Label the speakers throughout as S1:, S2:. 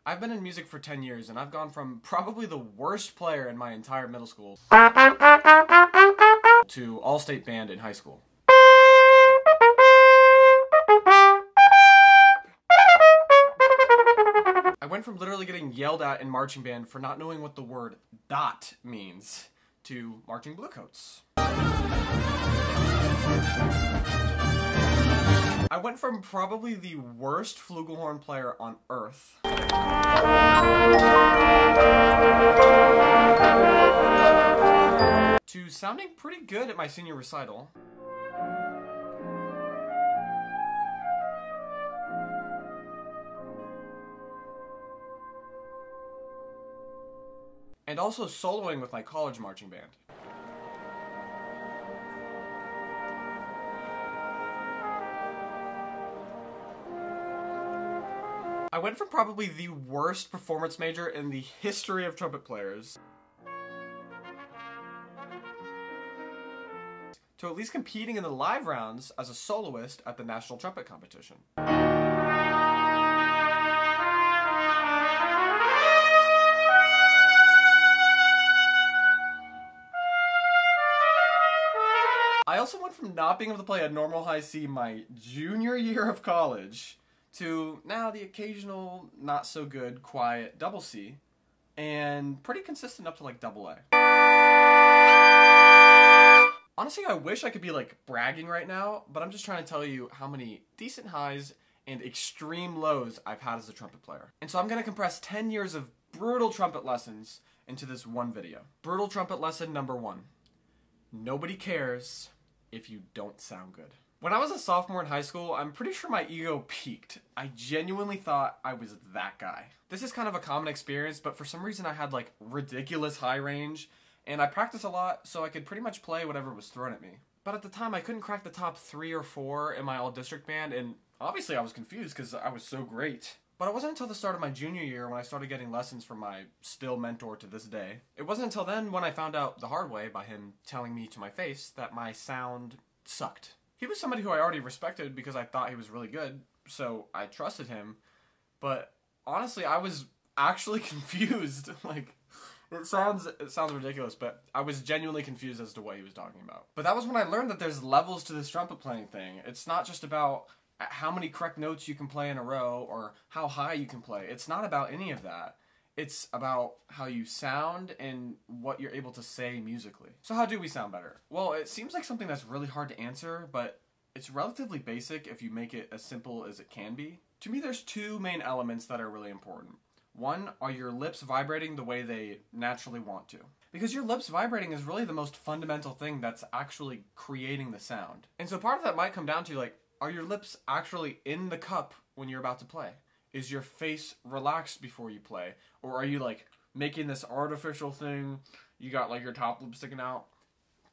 S1: I've been in music for 10 years, and I've gone from probably the worst player in my entire middle school to all-state band in high school. I went from literally getting yelled at in marching band for not knowing what the word dot means to marching bluecoats. I went from probably the worst flugelhorn player on earth to sounding pretty good at my senior recital. And also soloing with my college marching band. I went from probably the worst performance major in the history of trumpet players to at least competing in the live rounds as a soloist at the National Trumpet Competition. I also went from not being able to play a normal high C my junior year of college to now the occasional not so good quiet double C, and pretty consistent up to like double A. Honestly, I wish I could be like bragging right now, but I'm just trying to tell you how many decent highs and extreme lows I've had as a trumpet player. And so I'm going to compress 10 years of brutal trumpet lessons into this one video. Brutal trumpet lesson number 1. Nobody cares if you don't sound good. When I was a sophomore in high school, I'm pretty sure my ego peaked. I genuinely thought I was that guy. This is kind of a common experience, but for some reason I had like ridiculous high range, and I practiced a lot so I could pretty much play whatever was thrown at me. But at the time I couldn't crack the top 3 or 4 in my all-district band, and obviously I was confused because I was so great. But it wasn't until the start of my junior year when I started getting lessons from my still mentor to this day. It wasn't until then when I found out the hard way by him telling me to my face that my sound sucked. He was somebody who I already respected because I thought he was really good, so I trusted him. But honestly, I was actually confused. Like, it sounds ridiculous, but I was genuinely confused as to what he was talking about. But that was when I learned that there's levels to this trumpet playing thing. It's not just about how many correct notes you can play in a row or how high you can play. It's not about any of that. It's about how you sound and what you're able to say musically. So how do we sound better? Well, it seems like something that's really hard to answer, but it's relatively basic if you make it as simple as it can be. To me, there's 2 main elements that are really important. One, are your lips vibrating the way they naturally want to? Because your lips vibrating is really the most fundamental thing that's actually creating the sound. And so part of that might come down to, like, are your lips actually in the cup when you're about to play? Is your face relaxed before you play? Or are you like making this artificial thing? You got like your top lip sticking out?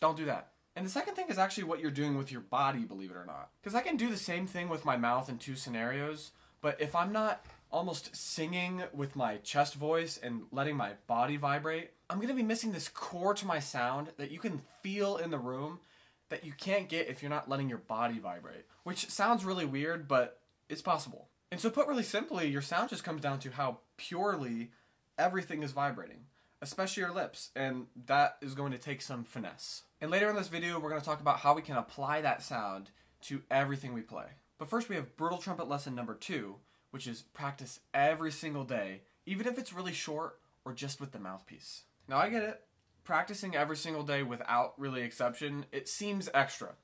S1: Don't do that. And the second thing is actually what you're doing with your body, believe it or not. Because I can do the same thing with my mouth in 2 scenarios, but if I'm not almost singing with my chest voice and letting my body vibrate, I'm going to be missing this core to my sound that you can feel in the room that you can't get if you're not letting your body vibrate. Which sounds really weird, but it's possible. And so put really simply, your sound just comes down to how purely everything is vibrating, especially your lips, and that is going to take some finesse. And later in this video, we're going to talk about how we can apply that sound to everything we play. But first we have brutal trumpet lesson number 2, which is practice every single day, even if it's really short or just with the mouthpiece. Now I get it, practicing every single day without really exception, it seems extra.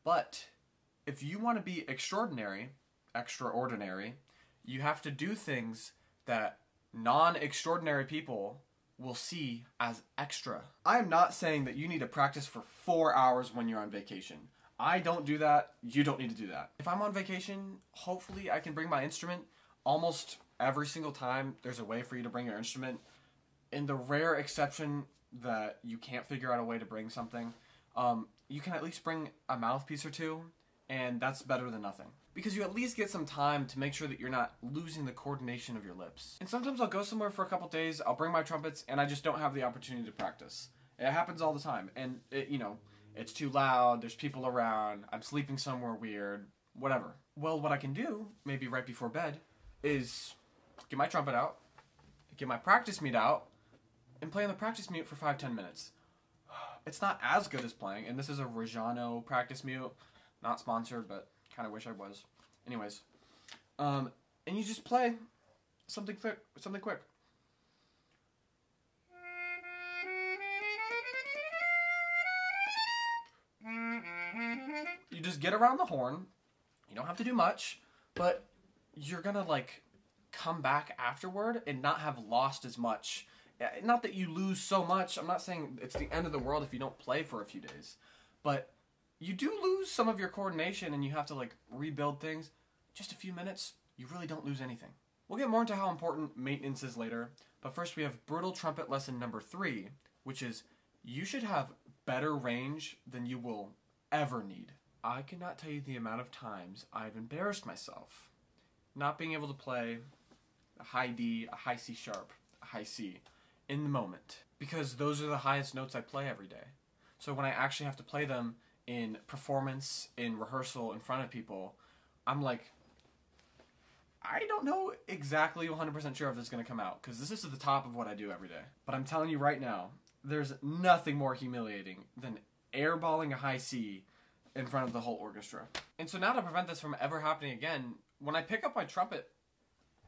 S1: But if you want to be extraordinary, you have to do things that non-extraordinary people will see as extra. I am not saying that you need to practice for 4 hours when you're on vacation. I don't do that. You don't need to do that. If I'm on vacation, hopefully I can bring my instrument. Almost every single time there's a way for you to bring your instrument. In the rare exception that you can't figure out a way to bring something, you can at least bring a mouthpiece or 2, and that's better than nothing. Because you at least get some time to make sure that you're not losing the coordination of your lips. And sometimes I'll go somewhere for a couple days, I'll bring my trumpets, and I just don't have the opportunity to practice. It happens all the time, and it's too loud, there's people around, I'm sleeping somewhere weird, whatever. Well, what I can do, maybe right before bed, is get my trumpet out, get my practice mute out, and play on the practice mute for 5-10 minutes. It's not as good as playing, and this is a Reggiano practice mute. Not sponsored, but kind of wish I was. Anyways, and you just play something quick. You just get around the horn. You don't have to do much, but you're gonna like come back afterward and not have lost as much. Not that you lose so much. I'm not saying it's the end of the world if you don't play for a few days, but you do lose some of your coordination and you have to like rebuild things. Just a few minutes, you really don't lose anything. We'll get more into how important maintenance is later, but first we have brutal trumpet lesson number 3, which is you should have better range than you will ever need. I cannot tell you the amount of times I've embarrassed myself not being able to play a high D, a high C sharp, a high C in the moment, because those are the highest notes I play every day. So when I actually have to play them in performance, in rehearsal, in front of people, I'm like, I don't know exactly 100% sure if this is going to come out, because this is at the top of what I do every day. But I'm telling you right now, there's nothing more humiliating than airballing a high C in front of the whole orchestra. And so now to prevent this from ever happening again, when I pick up my trumpet,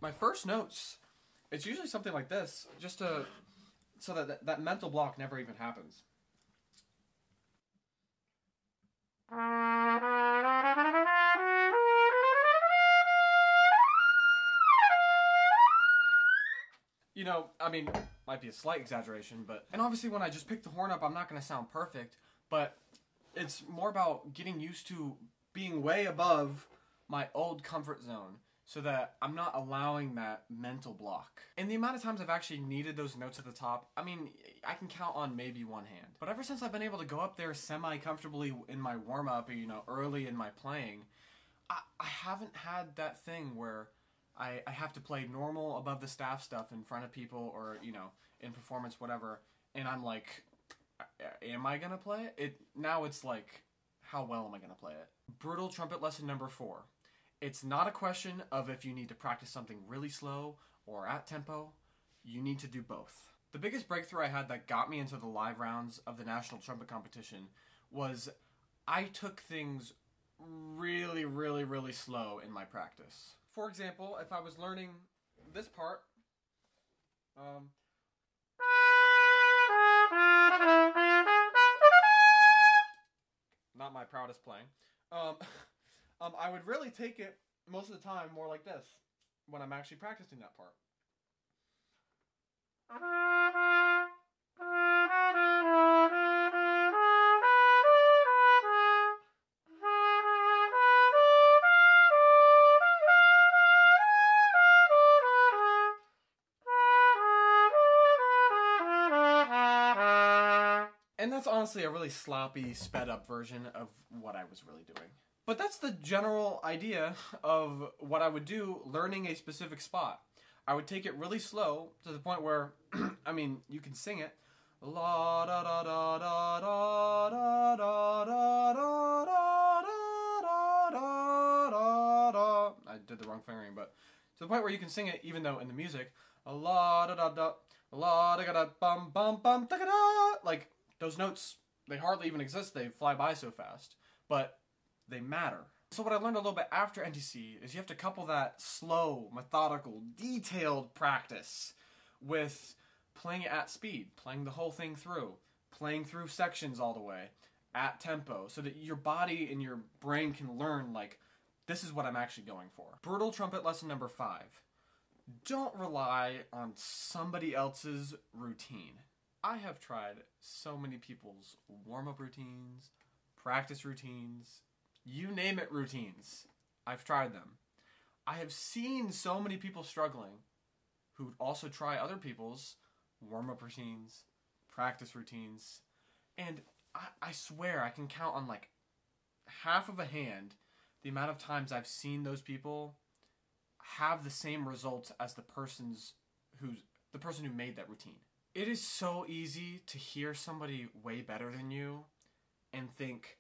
S1: my first notes, it's usually something like this, just to, so that mental block never even happens. You know, I mean, might be a slight exaggeration, but... And obviously when I just pick the horn up, I'm not going to sound perfect, but it's more about getting used to being way above my old comfort zone so that I'm not allowing that mental block. And the amount of times I've actually needed those notes at the top, I mean, I can count on maybe one hand. But ever since I've been able to go up there semi-comfortably in my warm-up, you know, early in my playing, I haven't had that thing where I have to play normal above the staff stuff in front of people or, you know, in performance, whatever, and I'm like, am I gonna play it? Now it's like, how well am I gonna play it? Brutal trumpet lesson number 4. It's not a question of if you need to practice something really slow or at tempo. You need to do both. The biggest breakthrough I had that got me into the live rounds of the National Trumpet Competition was I took things really, really, really slow in my practice. For example, if I was learning this part, not my proudest playing, I would really take it most of the time more like this when I'm actually practicing that part. And that's honestly a really sloppy, sped up version of what I was really doing. But that's the general idea of what I would do learning a specific spot. I would take it really slow to the point where, I mean, you can sing it. La da da da da da da da da da da da da. I did the wrong fingering, but to the point where you can sing it even though in the music, la da da da, la da da bum bum bum da da. Like those notes, they hardly even exist. They fly by so fast, but they matter. So what I learned a little bit after NTC is you have to couple that slow, methodical, detailed practice with playing it at speed, playing the whole thing through, playing through sections all the way, at tempo, so that your body and your brain can learn, like, this is what I'm actually going for. Brutal trumpet lesson number 5. Don't rely on somebody else's routine. I have tried so many people's warm-up routines, practice routines, you name it routines. I've tried them. I have seen so many people struggling who also try other people's warm-up routines, practice routines, and I swear I can count on like half of a hand the amount of times I've seen those people have the same results as the person who made that routine. It is so easy to hear somebody way better than you and think,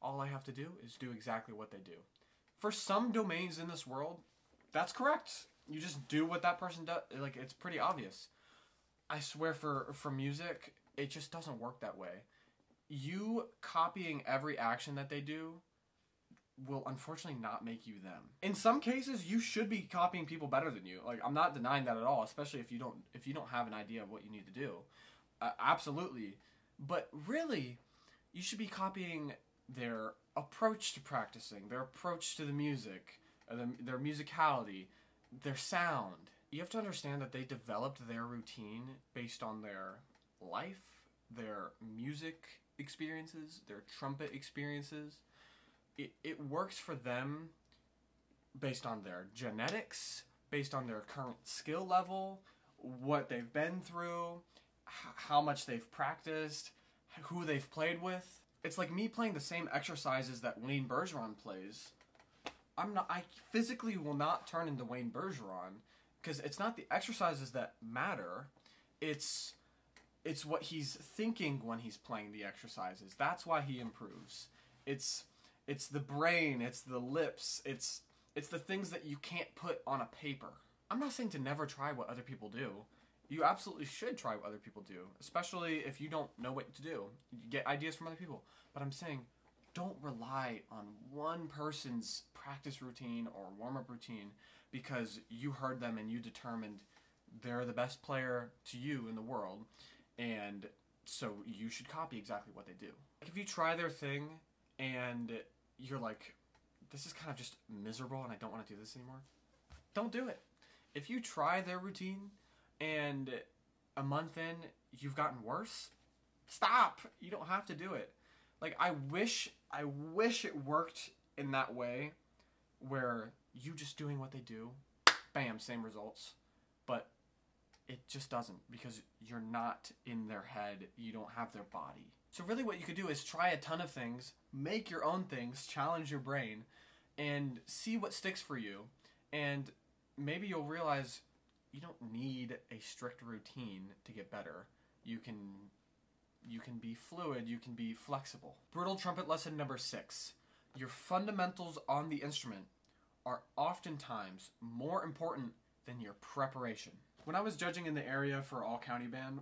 S1: all I have to do is do exactly what they do. For some domains in this world, that's correct. You just do what that person does. Like, it's pretty obvious. I swear for music, it just doesn't work that way. You copying every action that they do will unfortunately not make you them. In some cases, you should be copying people better than you. Like, I'm not denying that at all, especially if you don't have an idea of what you need to do. Absolutely. But really, you should be copying their approach to practicing, their approach to the music, their musicality, their sound. You have to understand that they developed their routine based on their life, their music experiences, their trumpet experiences. It works for them based on their genetics, based on their current skill level, what they've been through, how much they've practiced, who they've played with. It's like me playing the same exercises that Wayne Bergeron plays. I physically will not turn into Wayne Bergeron, because it's not the exercises that matter. It's what he's thinking when he's playing the exercises. That's why he improves. It's the brain, it's the lips, it's the things that you can't put on a paper. I'm not saying to never try what other people do. You absolutely should try what other people do, especially if you don't know what to do. You get ideas from other people. But I'm saying, don't rely on one person's practice routine or warm-up routine because you heard them and you determined they're the best player to you in the world, and so you should copy exactly what they do. If you try their thing and you're like, this is kind of just miserable and I don't want to do this anymore, don't do it. If you try their routine and a month in you've gotten worse, stop. You don't have to do it. Like, I wish it worked in that way where you just doing what they do, bam, same results. But it just doesn't, because you're not in their head. You don't have their body. So really what you could do is try a ton of things, make your own things, challenge your brain, and see what sticks for you. And maybe you'll realize you don't need a strict routine to get better. You can be fluid, you can be flexible. Brutal trumpet lesson number 6. Your fundamentals on the instrument are oftentimes more important than your preparation. When I was judging in the area for All County Band,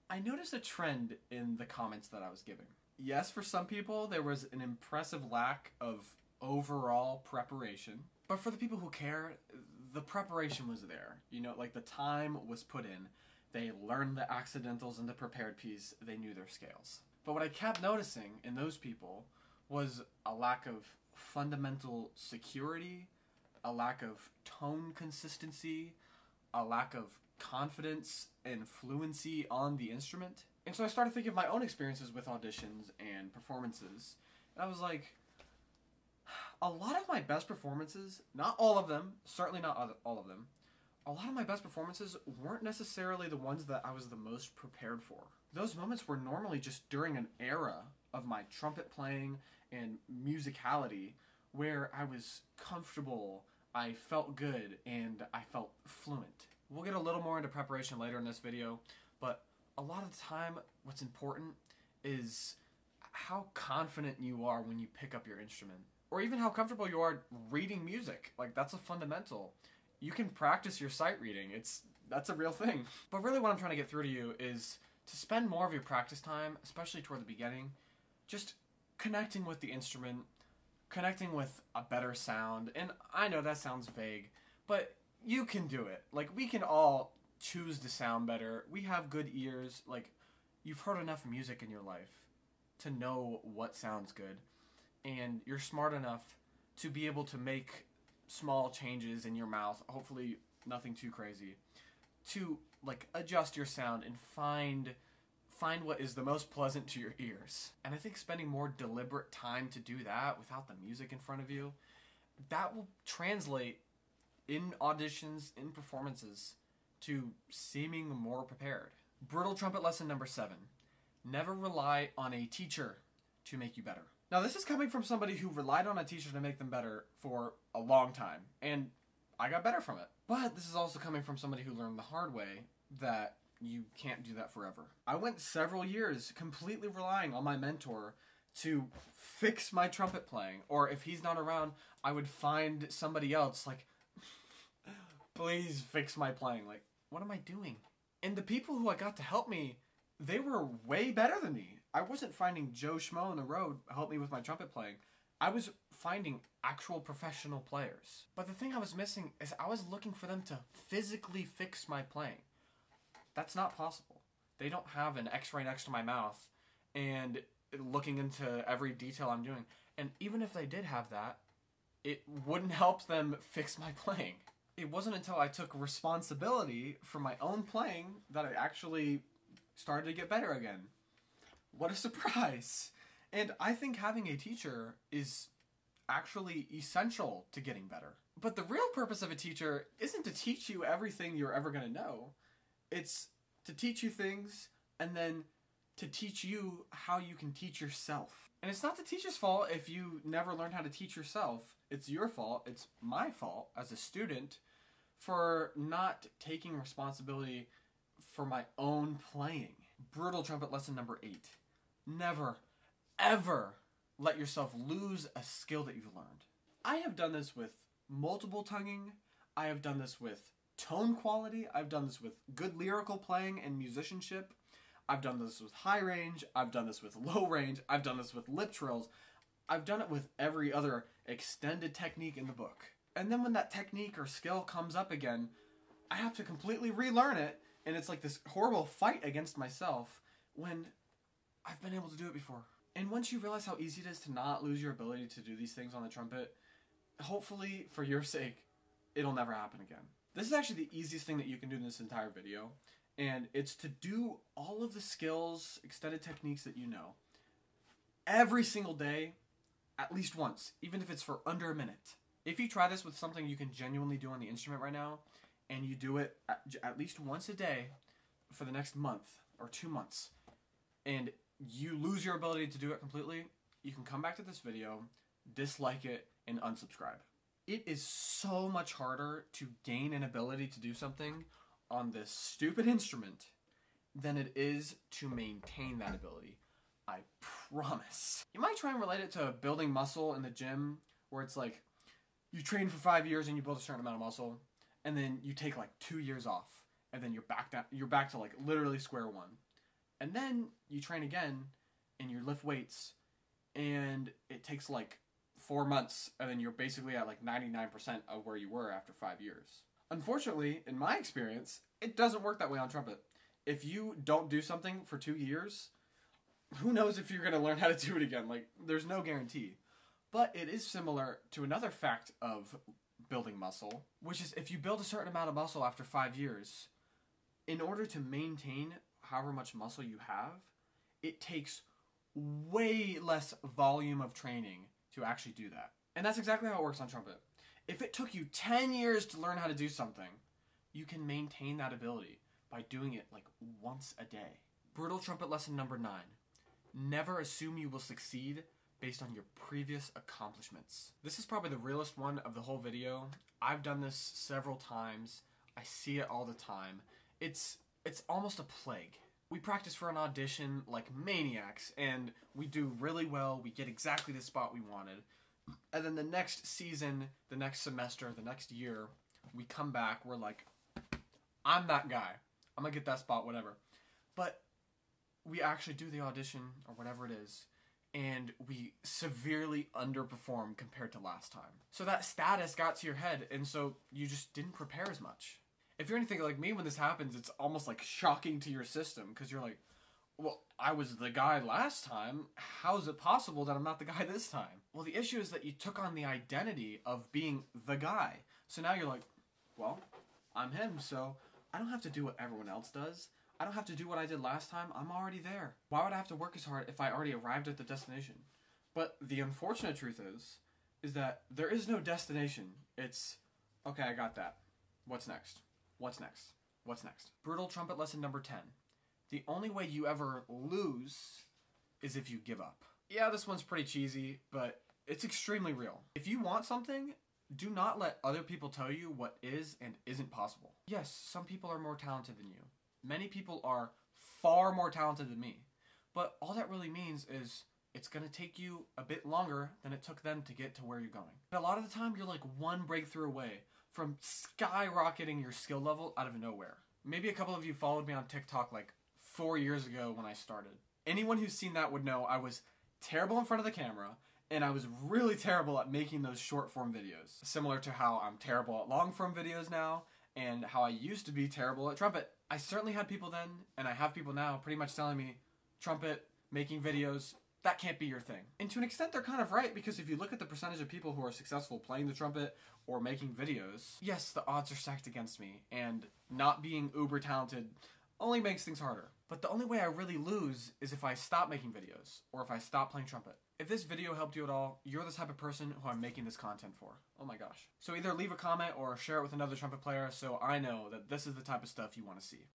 S1: I noticed a trend in the comments that I was giving. Yes, for some people, there was an impressive lack of overall preparation. But for the people who care, the preparation was there. You know, like, the time was put in. They learned the accidentals and the prepared piece. They knew their scales. But what I kept noticing in those people was a lack of fundamental security, a lack of tone consistency, a lack of confidence and fluency on the instrument. And so I started thinking of my own experiences with auditions and performances. And I was like, a lot of my best performances, not all of them, certainly not all of them, a lot of my best performances weren't necessarily the ones that I was the most prepared for. Those moments were normally just during an era of my trumpet playing and musicality where I was comfortable, I felt good, and I felt fluent. We'll get a little more into preparation later in this video, but a lot of the time what's important is how confident you are when you pick up your instrument. Or even how comfortable you are reading music. Like, that's a fundamental. You can practice your sight reading. That's a real thing. But really what I'm trying to get through to you is to spend more of your practice time, especially toward the beginning, just connecting with the instrument, connecting with a better sound. And I know that sounds vague, but you can do it. Like, we can all choose to sound better. We have good ears. Like, you've heard enough music in your life to know what sounds good. And you're smart enough to be able to make small changes in your mouth, hopefully nothing too crazy, to, like, adjust your sound and find what is the most pleasant to your ears. And I think spending more deliberate time to do that without the music in front of you, that will translate in auditions, in performances, to seeming more prepared. Brutal trumpet lesson number 7. Never rely on a teacher to make you better. Now, this is coming from somebody who relied on a teacher to make them better for a long time, and I got better from it. But this is also coming from somebody who learned the hard way that you can't do that forever. I went several years completely relying on my mentor to fix my trumpet playing, or if he's not around, I would find somebody else, like, please fix my playing. Like, what am I doing? And the people who I got to help me, they were way better than me. I wasn't finding Joe Schmo on the road help me with my trumpet playing. I was finding actual professional players. But the thing I was missing is I was looking for them to physically fix my playing. That's not possible. They don't have an x-ray next to my mouth and looking into every detail I'm doing. And even if they did have that, it wouldn't help them fix my playing. It wasn't until I took responsibility for my own playing that I actually started to get better again. What a surprise! And I think having a teacher is actually essential to getting better. But the real purpose of a teacher isn't to teach you everything you're ever going to know. It's to teach you things and then to teach you how you can teach yourself. And it's not the teacher's fault if you never learned how to teach yourself. It's your fault. It's my fault as a student for not taking responsibility for my own playing. Brutal trumpet lesson number 8. Never, ever let yourself lose a skill that you've learned. I have done this with multiple tonguing. I have done this with tone quality. I've done this with good lyrical playing and musicianship. I've done this with high range. I've done this with low range. I've done this with lip trills. I've done it with every other extended technique in the book. And then when that technique or skill comes up again, I have to completely relearn it. And it's like this horrible fight against myself when I've been able to do it before. And once you realize how easy it is to not lose your ability to do these things on the trumpet, hopefully, for your sake, it'll never happen again. This is actually the easiest thing that you can do in this entire video. And it's to do all of the skills, extended techniques that you know, every single day, at least once, even if it's for under a minute. If you try this with something you can genuinely do on the instrument right now, and you do it at least once a day for the next month or 2 months, and you lose your ability to do it completely, you can come back to this video, dislike it, and unsubscribe. It is so much harder to gain an ability to do something on this stupid instrument than it is to maintain that ability. I promise. You might try and relate it to building muscle in the gym, where it's like, you train for 5 years and you build a certain amount of muscle, and then you take like 2 years off, and then you're back to like literally square one. And then you train again, and you lift weights, and it takes like 4 months, and then you're basically at like 99% of where you were after 5 years. Unfortunately, in my experience, it doesn't work that way on trumpet. If you don't do something for 2 years, who knows if you're going to learn how to do it again? Like, there's no guarantee. But it is similar to another fact of building muscle, which is if you build a certain amount of muscle after 5 years, in order to maintain however much muscle you have, it takes way less volume of training to actually do that. And that's exactly how it works on trumpet. If it took you 10 years to learn how to do something, you can maintain that ability by doing it like once a day. Brutal trumpet lesson number 9. Never assume you will succeed based on your previous accomplishments. This is probably the realest one of the whole video. I've done this several times. I see it all the time. It's almost a plague. We practice for an audition like maniacs, and we do really well. We get exactly the spot we wanted. And then the next season, the next semester, the next year, we come back, we're like, I'm that guy. I'm gonna get that spot, whatever. But we actually do the audition, or whatever it is, and we severely underperform compared to last time. So that status got to your head, and so you just didn't prepare as much. If you're anything like me, when this happens, it's almost like shocking to your system, because you're like, well, I was the guy last time. How is it possible that I'm not the guy this time? Well, the issue is that you took on the identity of being the guy. So now you're like, well, I'm him, so I don't have to do what everyone else does. I don't have to do what I did last time. I'm already there. Why would I have to work as hard if I already arrived at the destination? But the unfortunate truth is that there is no destination. It's, okay, I got that. What's next? What's next? What's next? Brutal trumpet lesson number 10. The only way you ever lose is if you give up. Yeah, this one's pretty cheesy, but it's extremely real. If you want something, do not let other people tell you what is and isn't possible. Yes, some people are more talented than you. Many people are far more talented than me. But all that really means is it's going to take you a bit longer than it took them to get to where you're going. But a lot of the time, you're like one breakthrough away from skyrocketing your skill level out of nowhere. Maybe a couple of you followed me on TikTok like 4 years ago when I started. Anyone who's seen that would know I was terrible in front of the camera, and I was really terrible at making those short form videos. Similar to how I'm terrible at long form videos now, and how I used to be terrible at trumpet. I certainly had people then, and I have people now pretty much telling me, trumpet, making videos, that can't be your thing. And to an extent they're kind of right, because if you look at the percentage of people who are successful playing the trumpet or making videos, yes, the odds are stacked against me, and not being uber talented only makes things harder. But the only way I really lose is if I stop making videos, or if I stop playing trumpet. If this video helped you at all, you're the type of person who I'm making this content for. Oh my gosh. So either leave a comment or share it with another trumpet player so I know that this is the type of stuff you want to see.